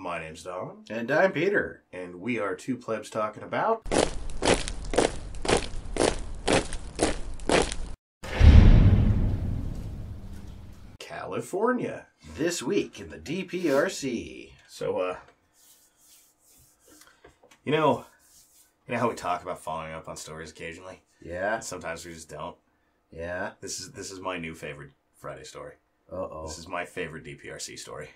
My name's Don. And I'm Peter. And we are two plebs talking about... California. This week in the DPRC. So, you know how we talk about following up on stories occasionally? Yeah. Sometimes we just don't. Yeah. This is my new favorite Friday story. Uh-oh. This is my favorite DPRC story.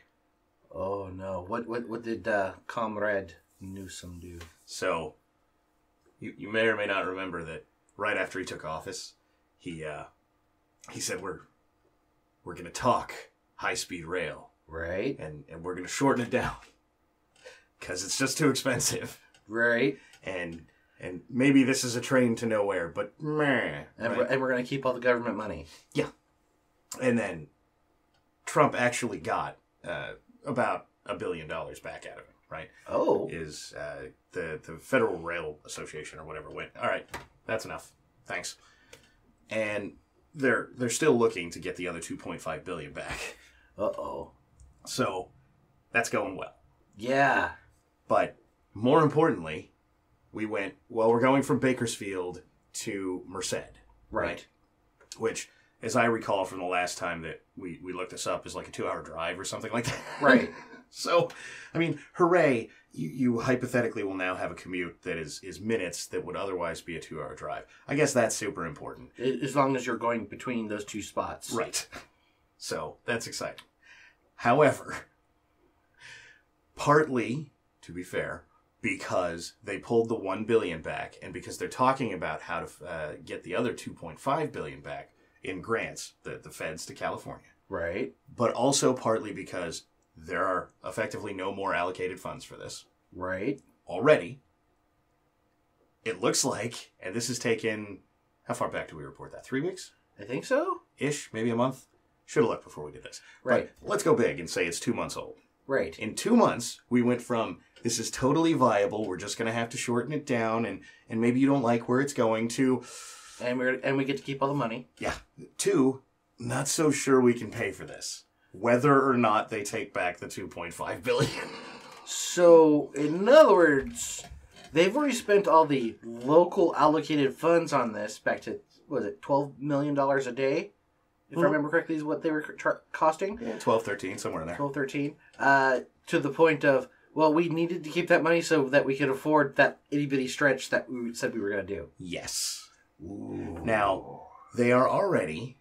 Oh, no. What did Comrade Newsom do? So, you may or may not remember that right after he took office, he said, we're going to talk high-speed rail. Right. And we're going to shorten it down. Because it's just too expensive. Right. And maybe this is a train to nowhere, but meh. And we're going to keep all the government money. Yeah. And then Trump actually got about $1 billion back out of it, right? Oh. Is the Federal Rail Association or whatever went, all right, that's enough. Thanks. And they're still looking to get the other $2.5 billion back. Uh-oh. So that's going well. Yeah. But more importantly, we're going from Bakersfield to Merced. Right. Which, as I recall from the last time that we looked this up, is like a 2-hour drive or something like that. Right. So, I mean, hooray, you hypothetically will now have a commute that is minutes that would otherwise be a 2-hour drive. I guess that's super important. As long as you're going between those two spots. Right. So, that's exciting. However, partly, to be fair, because they pulled the $1 billion back, and because they're talking about how to get the other $2.5 billion back in grants, the feds to California. Right. But also partly because there are effectively no more allocated funds for this. Right. Already. It looks like, and this has taken, how far back do we report that? 3 weeks? I think so. Ish, maybe a month? Should have looked before we did this. Right. But let's go big and say it's 2 months old. Right. In 2 months, we went from, this is totally viable, we're just going to have to shorten it down, and maybe you don't like where it's going, to... And we get to keep all the money. Yeah. 2, not so sure we can pay for this. Whether or not they take back the $2.5 billion. So, in other words, they've already spent all the local allocated funds on this back to, was it $12 million a day? If I remember correctly, is what they were costing? Yeah, 12, 13, somewhere in there. 12, 13. To the point of, well, we needed to keep that money so that we could afford that itty-bitty stretch that we said we were going to do. Yes. Ooh. Now, they are already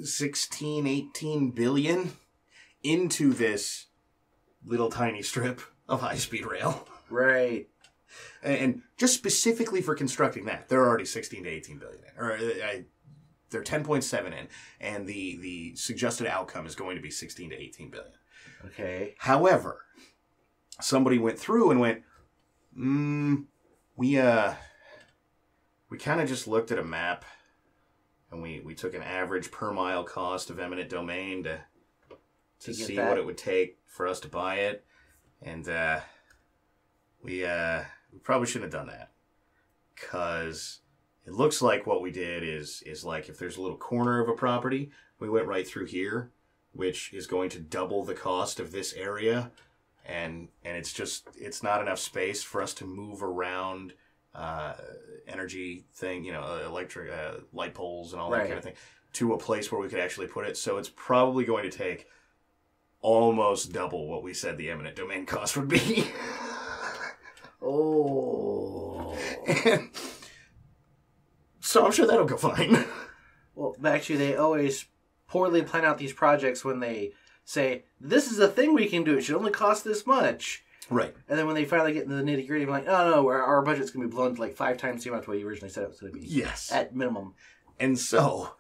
16, 18 billion into this little tiny strip of high-speed rail. Right. And just specifically for constructing that, they're already 16 to 18 billion in. Or they're 10.7 in, and the suggested outcome is going to be 16 to 18 billion. Okay. However, somebody went through and went, we kind of just looked at a map, and we took an average per mile cost of eminent domain to see what it would take for us to buy it, and we probably shouldn't have done that, because it looks like what we did is like if there's a little corner of a property, we went right through here, which is going to double the cost of this area, and it's not enough space for us to move around energy thing, electric light poles and all that kind of thing, to a place where we could actually put it. So it's probably going to take almost double what we said the eminent domain cost would be. Oh. And so I'm sure that'll go fine. Well, actually, they always poorly plan out these projects when they say, this is a thing we can do. It should only cost this much. Right. And then when they finally get into the nitty-gritty, I'm like, oh, no, our budget's going to be blown to like 5 times the amount of what you originally said it was going to be. Yes. At minimum. And so,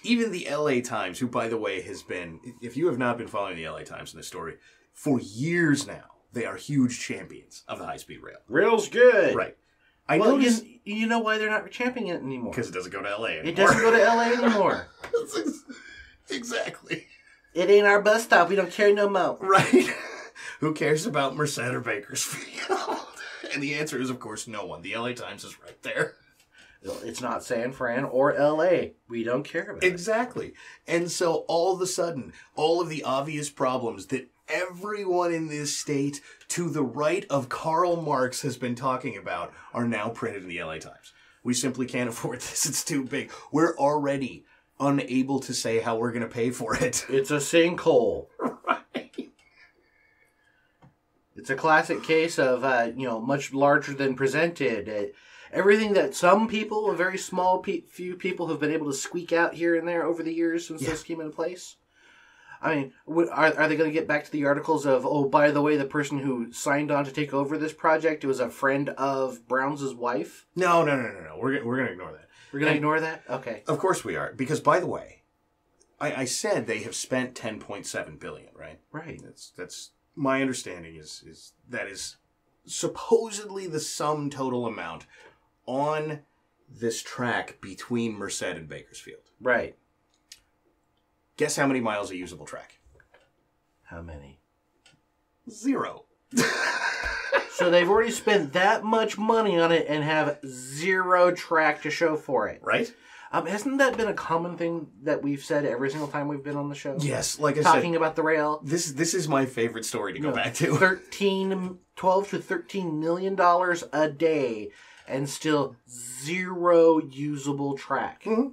even the LA Times, who, by the way, has been, if you have not been following the LA Times in this story, for years now, they are huge champions of the high-speed rail. Rail's good. Right. You know why they're not championing it anymore? Because it doesn't go to LA anymore. It doesn't go to LA anymore. Exactly. It ain't our bus stop. We don't carry no mo. Right. Who cares about Merced or Bakersfield? And the answer is, of course, no one. The LA Times is right there. It's not San Fran or LA. We don't care about it. Exactly. And so all of a sudden, all of the obvious problems that everyone in this state to the right of Karl Marx has been talking about are now printed in the LA Times. We simply can't afford this. It's too big. We're already unable to say how we're going to pay for it. It's a sinkhole. Right. It's a classic case of, much larger than presented. Everything that some people, a very small few people, have been able to squeak out here and there over the years since this came into place. I mean, are they going to get back to the articles of, oh, by the way, the person who signed on to take over this project was a friend of Brown's wife? No. We're going to ignore that. We're going to ignore that? Okay. Of course we are. Because, by the way, I said they have spent $10.7 billion, right? Right. That's my understanding is that is supposedly the sum total amount on this track between Merced and Bakersfield. Right. Guess how many miles of usable track? How many? 0. So they've already spent that much money on it and have 0 track to show for it. Right? Hasn't that been a common thing that we've said every single time we've been on the show? Yes, like I said. Talking about the rail. This is my favorite story to go back to. $12 to $13 million a day and still 0 usable track. Mm-hmm.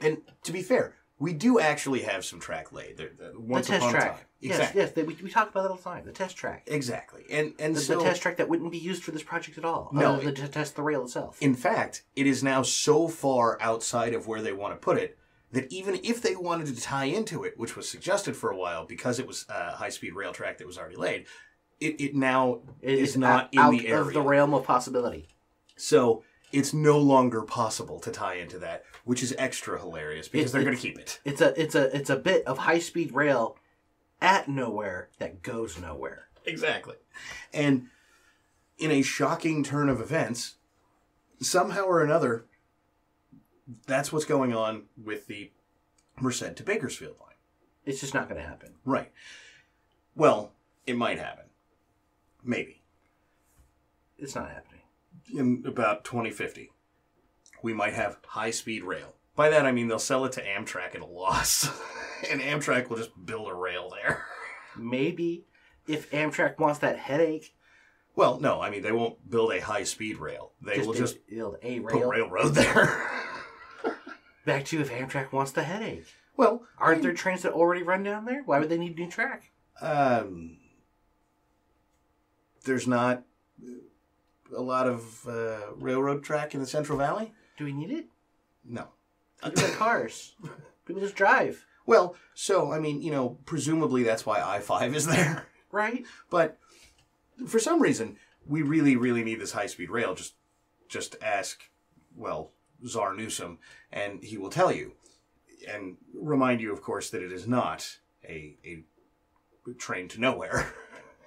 And to be fair, we do actually have some track laid. The test track. Exactly. Yes, we talk about that all the time. The test track. Exactly. And the test track that wouldn't be used for this project at all. No. Other than to test the rail itself. In fact, it is now so far outside of where they want to put it that even if they wanted to tie into it, which was suggested for a while because it was a high-speed rail track that was already laid, it now is not in the area. Out of the realm of possibility. So it's no longer possible to tie into that, which is extra hilarious because they're going to keep it. It's a bit of high-speed rail at nowhere that goes nowhere. Exactly. And in a shocking turn of events, somehow or another, that's what's going on with the Merced to Bakersfield line. It's just not going to happen. Right. Well, it might happen. Maybe. It's not happening. In about 2050, we might have high-speed rail. By that, I mean they'll sell it to Amtrak at a loss. And Amtrak will just build a rail there. Maybe. If Amtrak wants that headache. Well, no. I mean, they won't build a high-speed rail. They will just build a put rail. railroad there. Back to if Amtrak wants the headache. Well, aren't there trains that already run down there? Why would they need new track? There's not a lot of railroad track in the Central Valley. Do we need it? No. People got cars. People just drive. Well, so, I mean, presumably that's why I-5 is there. Right. But for some reason, we really, really need this high-speed rail. Just ask, Czar Newsom, and he will tell you. And remind you, of course, that it is a train to nowhere,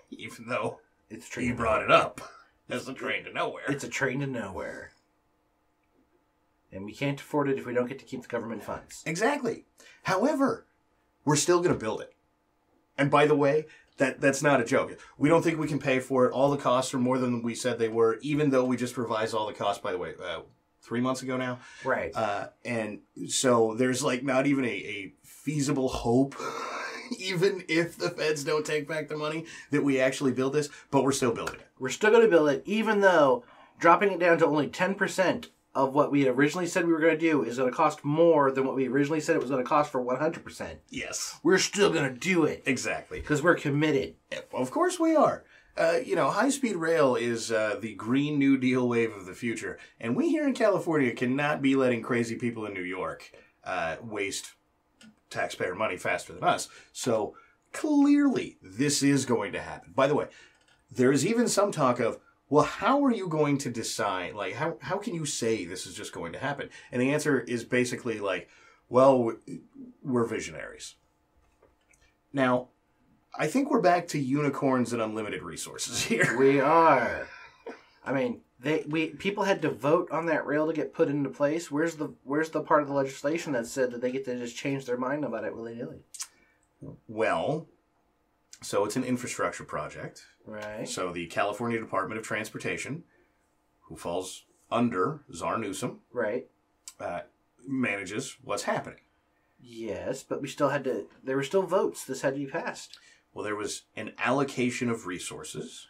even though he brought it up as a train to nowhere. It's a train to nowhere. And we can't afford it if we don't get to keep the government funds. Exactly. However, we're still going to build it. And by the way, that's not a joke. We don't think we can pay for it. All the costs are more than we said they were, even though we just revised all the costs, by the way, 3 months ago now. Right. And so there's not even a feasible hope, even if the feds don't take back the money, that we actually build this, but we're still building it. We're still going to build it, even though dropping it down to only 10% of what we had originally said we were going to do is going to cost more than what we originally said it was going to cost for 100%. Yes. We're still going to do it. Exactly. Because we're committed. Of course we are. High-speed rail is the Green New Deal wave of the future. And we here in California cannot be letting crazy people in New York waste taxpayer money faster than us. So clearly this is going to happen. By the way, there is even some talk of, well, how are you going to decide? How can you say this is just going to happen? And the answer is basically we're visionaries. Now, I think we're back to unicorns and unlimited resources here. We are. I mean, people had to vote on that rail to get put into place. Where's the part of the legislation that said that they get to just change their mind about it willy-nilly? Well, so it's an infrastructure project. Right. So the California Department of Transportation, who falls under Czar Newsom, right, manages what's happening. Yes, but we still had to. There were still votes. This had to be passed. Well, there was an allocation of resources,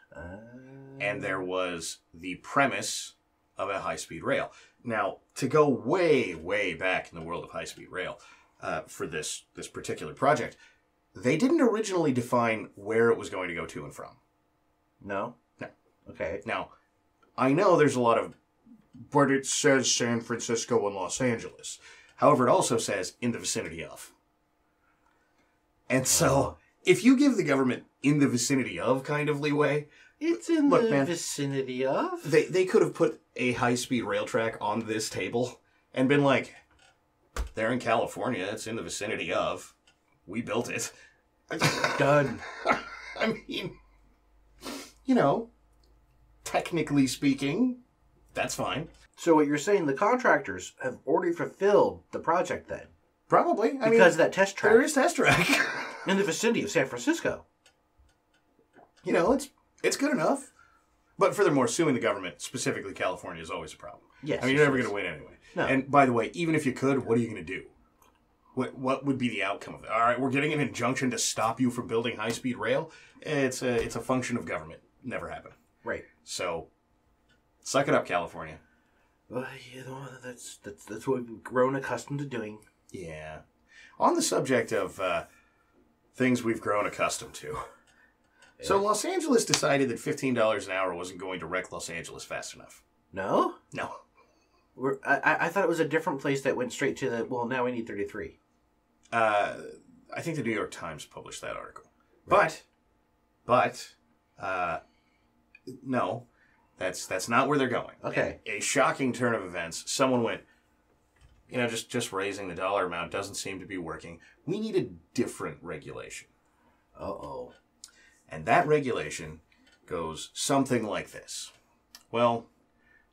and there was the premise of a high-speed rail. Now, to go way, way back in the world of high-speed rail for this particular project, they didn't originally define where it was going to go to and from. No? No. Okay. Now, I know there's a lot of, but it says San Francisco and Los Angeles. However, it also says in the vicinity of. And so, if you give the government in the vicinity of kind of leeway... It's in the vicinity of... They could have put a high-speed rail track on this table and been like, they're in California, it's in the vicinity of. We built it. Done. I mean, technically speaking, that's fine. So what you're saying, the contractors have already fulfilled the project then? Probably. Because of that test track. There is test track. In the vicinity of San Francisco. It's good enough. But furthermore, suing the government, specifically California, is always a problem. Yes. I mean, you're never going to win anyway. No. And by the way, even if you could, what are you going to do? What would be the outcome of it? All right, we're getting an injunction to stop you from building high-speed rail. It's a function of government. Never happen. Right. So, suck it up, California. Well, that's what we've grown accustomed to doing. Yeah. On the subject of things we've grown accustomed to. Yeah. So Los Angeles decided that $15 an hour wasn't going to wreck Los Angeles fast enough. No? No. I thought it was a different place that went straight to the, well, now we need 33. I think the New York Times published that article. Right. But, no, that's not where they're going. Okay. A shocking turn of events. Someone went, just raising the dollar amount doesn't seem to be working. We need a different regulation. Uh-oh. And that regulation goes something like this. Well,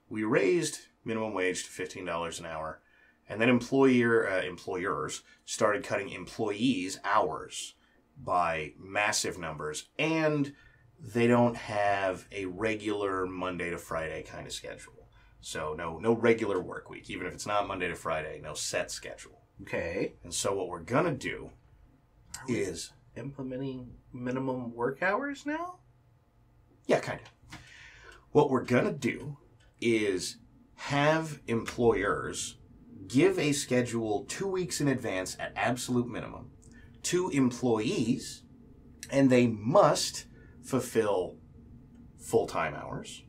we raised minimum wage to $15 an hour, and then employers started cutting employees' hours by massive numbers, and they don't have a regular Monday to Friday kind of schedule. So no regular work week. Even if it's not Monday to Friday, no set schedule. Okay. And so what we're going to do is... implementing minimum work hours now? Yeah, kind of. What we're going to do is have employers give a schedule 2 weeks in advance at absolute minimum to employees, and they must fulfill full-time hours.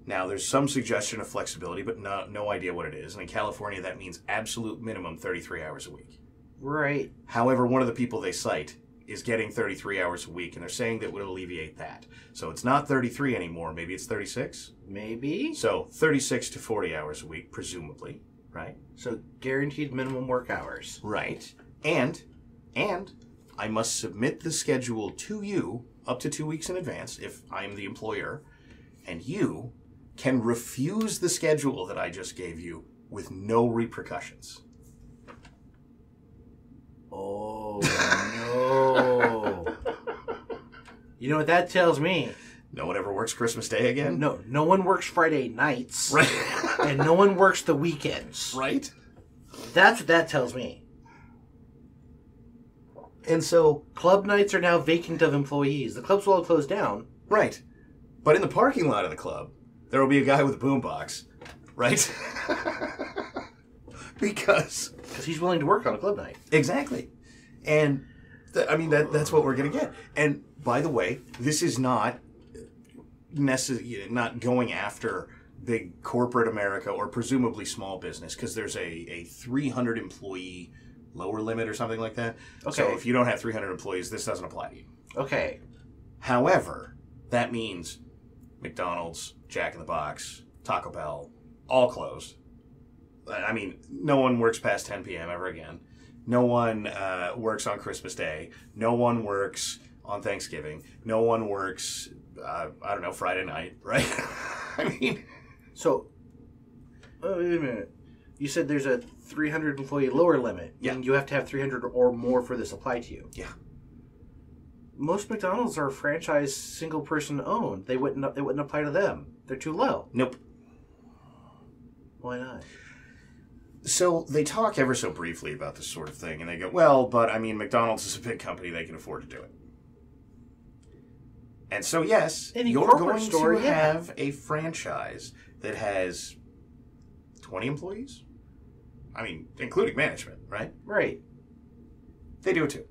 Now, there's some suggestion of flexibility, but no idea what it is. And in California, that means absolute minimum 33 hours a week. Right. However, one of the people they cite is getting 33 hours a week, and they're saying that would alleviate that. So it's not 33 anymore. Maybe it's 36? Maybe. So 36 to 40 hours a week, presumably, right? So guaranteed minimum work hours. Right. And I must submit the schedule to you up to 2 weeks in advance if I'm the employer, and you can refuse the schedule that I just gave you with no repercussions. Oh, no. You know what that tells me? No one ever works Christmas Day again? No one works Friday nights. Right. And no one works the weekends. Right. That's what that tells me. And so... club nights are now vacant of employees. The clubs will all close down. Right. But in the parking lot of the club, there will be a guy with a boombox. Right? Because he's willing to work on a club night. Exactly. And, that's what we're going to get. And, by the way, this is not not going after big corporate America or presumably small business, because there's a 300 employee lower limit or something like that. Okay. So if you don't have 300 employees, this doesn't apply to you. Okay. However, that means McDonald's, Jack in the Box, Taco Bell, all closed. I mean, no one works past 10 p.m. ever again. No one works on Christmas Day. No one works on Thanksgiving. No one works, Friday night, right? I mean... So, wait a minute. You said there's a 300 employee lower limit. Yeah. And you have to have 300 or more for this apply to you. Yeah. Most McDonald's are franchise, single person owned. It wouldn't apply to them. They're too low. Nope. Why not? So they talk ever so briefly about this sort of thing, and they go, well, but McDonald's is a big company, they can afford to do it. And so, yes, Any you're corporate going store, to have a franchise that has 20 employees? I mean, including management, right? Right. They do it too.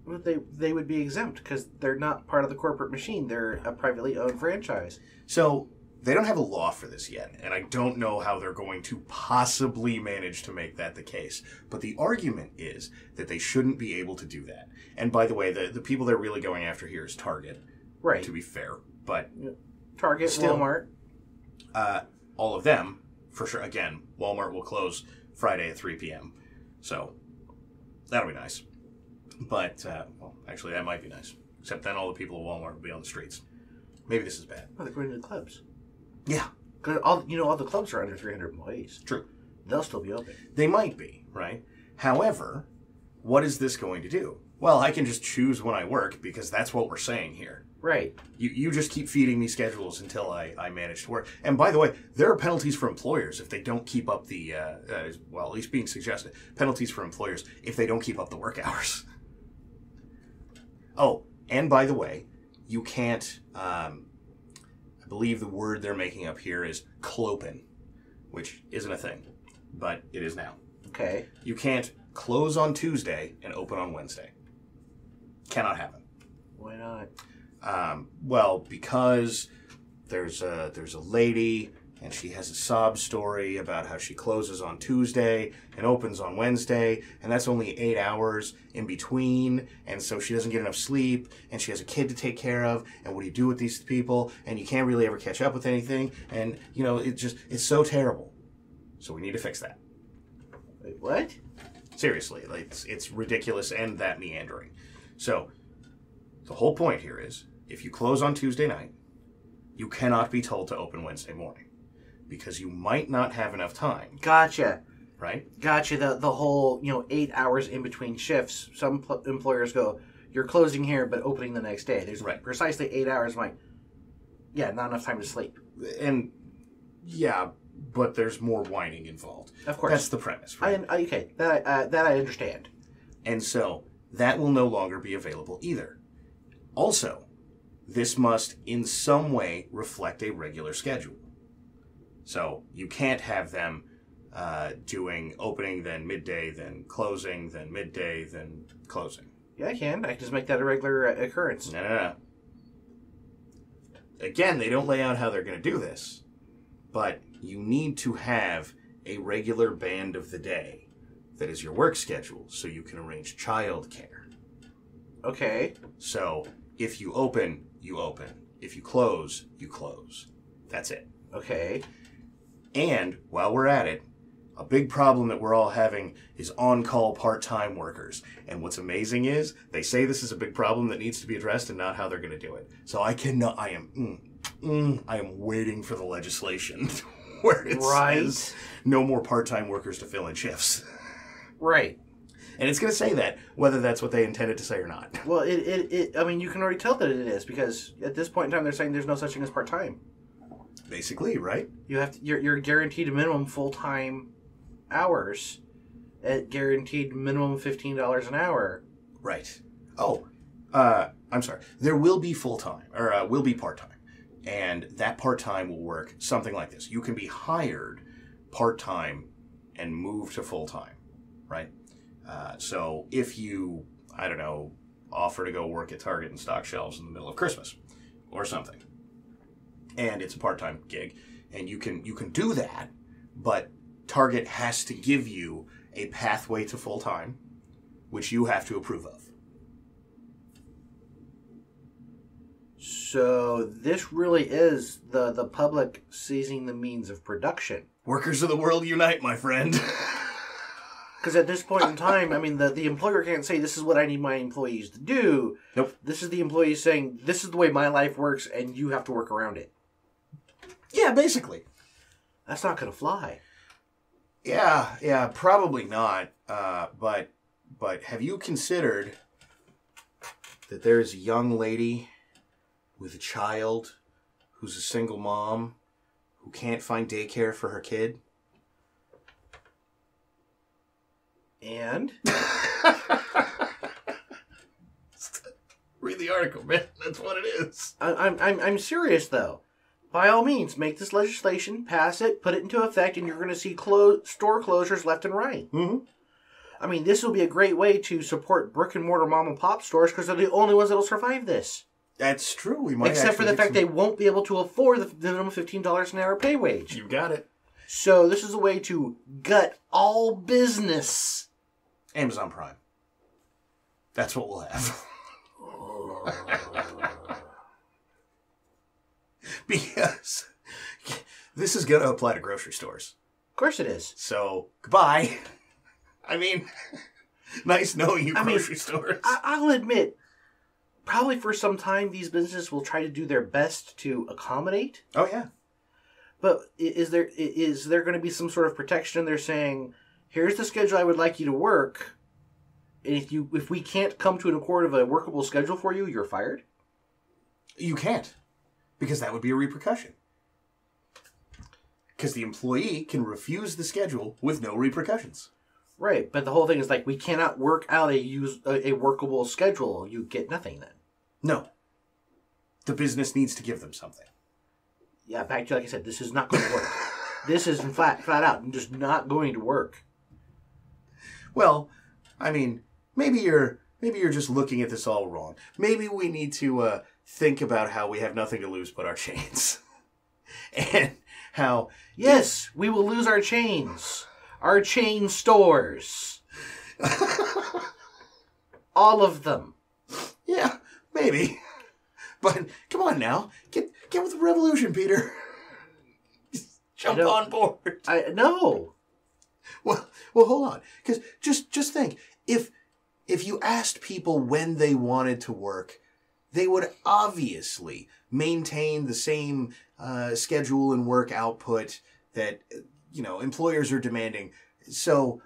Well, they would be exempt because they're not part of the corporate machine. They're a privately owned franchise. So, they don't have a law for this yet, and I don't know how they're going to possibly manage to make that the case. But the argument is that they shouldn't be able to do that. And by the way, the people they're really going after here is Target. Right. To be fair. But Target, still, Walmart. All of them, for sure. Again, Walmart will close Friday at 3 p.m. So, that'll be nice. But, well, actually, that might be nice. Except then all the people at Walmart will be on the streets. Maybe this is bad. Oh, they're going to the clubs. Yeah. Because all the clubs are under 300 employees. True. They'll still be open. They might be, right? However, what is this going to do? Well, I can just choose when I work because that's what we're saying here. Right. You just keep feeding me schedules until I manage to work. And by the way, there are penalties for employers if they don't keep up the, well, at least being suggested, penalties for employers if they don't keep up the work hours. Oh, and by the way, you can't, I believe the word they're making up here is clopen, which isn't a thing, but it is now. Okay. You can't close on Tuesday and open on Wednesday. Cannot happen. Why not? Well, because there's a lady and she has a sob story about how she closes on Tuesday and opens on Wednesday, and that's only 8 hours in between, and so she doesn't get enough sleep, and she has a kid to take care of, and what do you do with these people? And you can't really ever catch up with anything, and, you know, it's so terrible. So we need to fix that. Wait, what? Seriously, like, it's ridiculous and that meandering. So, the whole point here is, if you close on Tuesday night, you cannot be told to open Wednesday morning. Because you might not have enough time. Gotcha. Right? Gotcha. The whole, 8 hours in between shifts. Some employers go, you're closing here, but opening the next day. There's precisely 8 hours. Not enough time to sleep. And, yeah, but there's more whining involved. Of course. That's the premise, right? Okay, that I understand. And so, that will no longer be available either. Also, this must in some way reflect a regular schedule. So, you can't have them doing opening, then midday, then closing, then midday, then closing. Yeah, I can. I can just make that a regular occurrence. No. Again, they don't lay out how they're going to do this, but you need to have a regular band of the day that is your work schedule so you can arrange childcare. Okay. So, if you open, you open. If you close, you close. That's it. Okay. And, while we're at it, a big problem that we're all having is on-call part-time workers. And what's amazing is, they say this is a big problem that needs to be addressed and not how they're going to do it. So I am waiting for the legislation where it says no more part-time workers to fill in shifts. Right. And it's going to say that, whether that's what they intended to say or not. Well, I mean, you can already tell that it is, because at this point in time, they're saying there's no such thing as part-time. Basically, right? You're guaranteed a minimum full-time hours at guaranteed minimum $15 an hour. Right. Oh, I'm sorry. There will be full-time, or will be part-time. And that part-time will work something like this. You can be hired part-time and move to full-time, right? So if you, I don't know, offer to go work at Target and stock shelves in the middle of Christmas or something, and it's a part-time gig, and you can do that, but Target has to give you a pathway to full-time, which you have to approve of. So this really is the public seizing the means of production. Workers of the world unite, my friend. Because at this point in time, I mean, the employer can't say, this is what I need my employees to do. Nope. This is the employee saying, this is the way my life works, and you have to work around it. Yeah, basically. That's not going to fly. Yeah, probably not. But have you considered that there's a young lady with a child who's a single mom who can't find daycare for her kid? And? Read the article, man. That's what it is. I'm serious, though. By all means, make this legislation, pass it, put it into effect, and you're going to see store closures left and right. Mm-hmm. I mean, this will be a great way to support brick-and-mortar mom-and-pop stores because they're the only ones that will survive this. That's true. We might Except for the fact they won't be able to afford the minimum $15 an hour pay wage. You got it. So this is a way to gut all business. Amazon Prime. That's what we'll have. Because this is going to apply to grocery stores. Of course it is. So, goodbye. I mean, nice knowing you, grocery stores. I'll admit, probably for some time, these businesses will try to do their best to accommodate. Oh, yeah. But is there going to be some sort of protection? They're saying, here's the schedule I would like you to work. And if we can't come to an accord of a workable schedule for you, you're fired? You can't. Because that would be a repercussion. Because the employee can refuse the schedule with no repercussions. Right, but the whole thing is like, we cannot work out a workable schedule. You get nothing then. No. The business needs to give them something. Yeah, back to like I said, this is not going to work. This is flat out just not going to work. Well, I mean, maybe you're just looking at this all wrong. Maybe we need to think about how we have nothing to lose but our chains. And how... Yes, we will lose our chains. Our chain stores. All of them. Yeah, maybe. But come on now. Get with the revolution, Peter. Jump on board. No. Well, hold on. Because just think. If you asked people when they wanted to work, they would obviously maintain the same schedule and work output that employers are demanding. So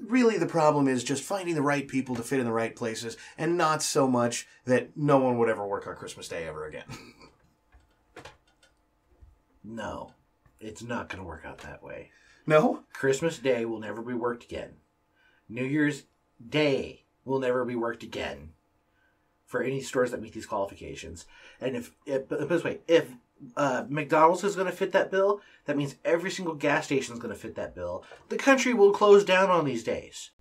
really the problem is just finding the right people to fit in the right places, and not so much that no one would ever work on Christmas Day ever again. No, it's not going to work out that way. No? Christmas Day will never be worked again. New Year's Day will never be worked again for any stores that meet these qualifications. And put it this way, if McDonald's is going to fit that bill, that means every single gas station is going to fit that bill. The country will close down on these days.